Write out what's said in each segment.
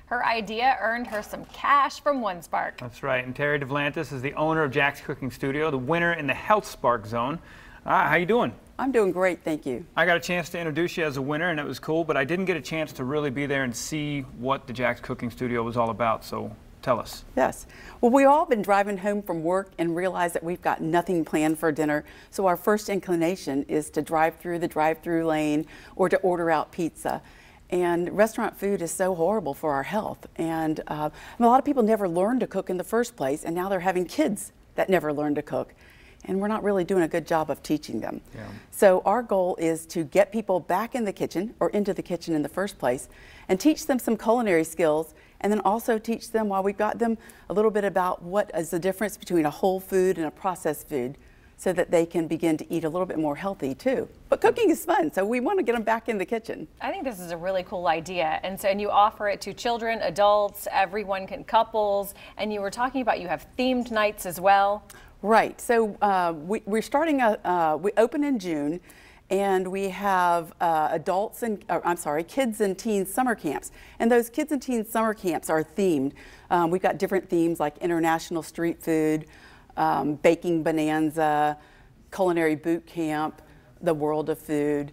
Her idea earned her some cash from OneSpark. That's right, and Terry DeVlantis is the owner of JAX Cooking Studio, the winner in the Health Spark Zone. How you doing? I'm doing great, thank you. I got a chance to introduce you as a winner, and it was cool, but I didn't get a chance to really be there and see what the JAX Cooking Studio was all about, so tell us. Yes. Well, we've all been driving home from work and realize that we've got nothing planned for dinner, so our first inclination is to drive through the drive-through lane or to order out pizza. And restaurant food is so horrible for our health, and a lot of people never learned to cook in the first place, and now they're having kids that never learned to cook. And we're not really doing a good job of teaching them. Yeah. So our goal is to get people back in the kitchen or into the kitchen in the first place and teach them some culinary skills, and then also teach them, while we've got them, a little bit about what is the difference between a whole food and a processed food, so that they can begin to eat a little bit more healthy too. But cooking is fun, so we want to get them back in the kitchen. I think this is a really cool idea, and you offer it to children, adults, everyone can, couples, and you were talking about you have themed nights as well. Right, so we're starting, we open in June, and we have kids and teens summer camps. And those kids and teens summer camps are themed. We've got different themes like international street food, baking bonanza, culinary boot camp, the world of food,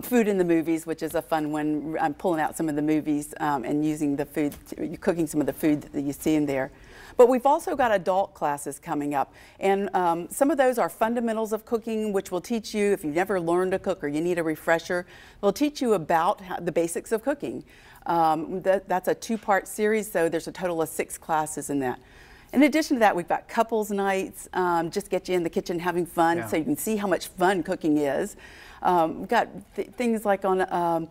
food in the movies, which is a fun one. I'm pulling out some of the movies and using the food, cooking some of the food that you see in there. But we've also got adult classes coming up, and some of those are fundamentals of cooking, which will teach you, if you've never learned to cook or you need a refresher, they'll teach you about the basics of cooking. That's a two-part series, so there's a total of 6 classes in that. In addition to that, we've got couples nights, just get you in the kitchen having fun, so you can see how much fun cooking is. We've got things like on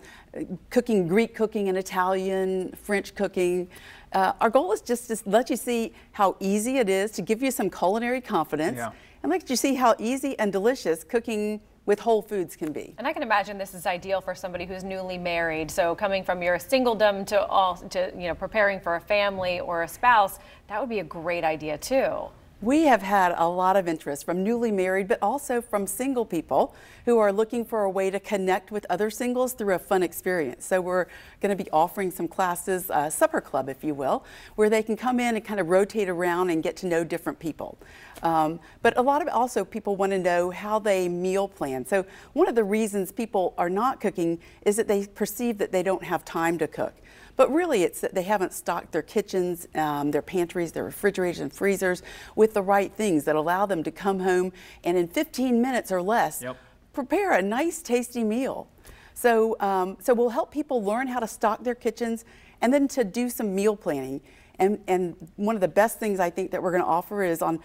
cooking, Greek cooking and Italian, French cooking. Our goal is just to let you see how easy it is, to give you some culinary confidence, and let you see how easy and delicious cooking with whole foods can be. And I can imagine this is ideal for somebody who's newly married. So coming from your singledom to preparing for a family or a spouse, that would be a great idea too. We have had a lot of interest from newly married, but also from single people who are looking for a way to connect with other singles through a fun experience. So we're going to be offering some classes, supper club, if you will, where they can come in and kind of rotate around and get to know different people. But a lot of also people want to know how they meal plan. So one of the reasons people are not cooking is that they perceive that they don't have time to cook. But really it's that they haven't stocked their kitchens, their pantries, their refrigerators and freezers with the right things that allow them to come home and in 15 minutes or less prepare a nice tasty meal. So, so we'll help people learn how to stock their kitchens and then to do some meal planning. And one of the best things I think that we're going to offer is on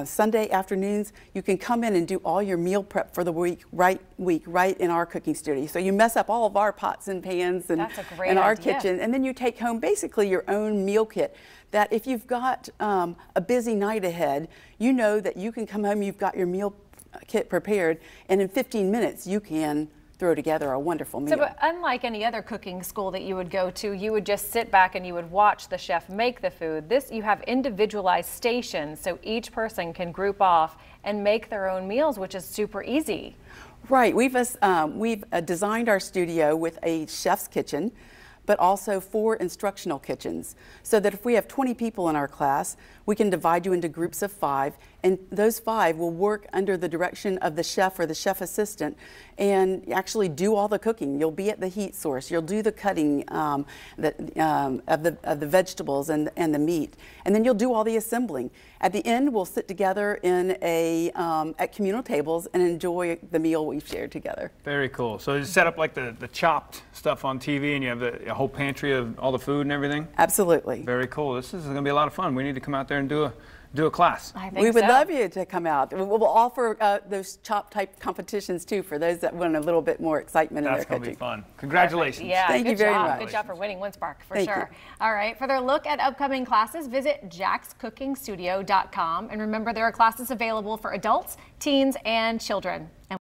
Sunday afternoons, you can come in and do all your meal prep for the week right in our cooking studio. So you mess up all of our pots and pans and in our kitchen, and then you take home basically your own meal kit. That if you've got a busy night ahead, you know that you can come home, you've got your meal kit prepared, and in 15 minutes you can throw together a wonderful meal. So, but unlike any other cooking school that you would go to, you would just sit back and you would watch the chef make the food. This, you have individualized stations, so each person can group off and make their own meals, which is super easy. Right. We've designed our studio with a chef's kitchen, but also 4 instructional kitchens, so that if we have 20 people in our class, we can divide you into groups of 5, and those 5 will work under the direction of the chef or the chef assistant and actually do all the cooking. You'll be at the heat source, you'll do the cutting of the vegetables and the meat, and then you'll do all the assembling. At the end, we'll sit together in at communal tables and enjoy the meal we've shared together. Very cool. So you set up like the chopped stuff on TV, and you have a whole pantry of all the food and everything? Absolutely. Very cool. This is going to be a lot of fun. We need to come out there and do a class. We would love you to come out. We'll offer those chop type competitions too for those that want a little bit more excitement in their cooking. That's going to be fun. Congratulations. Yeah, Thank you very much. Good job for winning OneSpark, for Thank sure. You. All right, for their look at upcoming classes, visit jaxcookingstudio.com. And remember, there are classes available for adults, teens, and children.